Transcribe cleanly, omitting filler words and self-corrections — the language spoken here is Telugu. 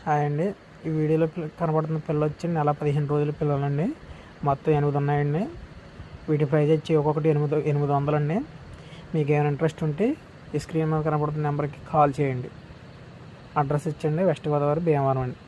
హాయ్ అండి. ఈ వీడియోలో కనబడుతున్న పిల్ల వచ్చి నెల 15 రోజుల పిల్లలండి. మొత్తం 8 ఉన్నాయండి. వీటి ప్రైజ్ వచ్చి ఒక్కొక్కటి 800 అండి. మీకు ఏమైనా ఇంట్రెస్ట్ ఉంటే ఈ స్క్రీన్ మీద కనబడుతున్న నెంబర్కి కాల్ చేయండి. అడ్రస్ ఇచ్చండి, వెస్ట్ గోదావరి, భీమవరం అండి.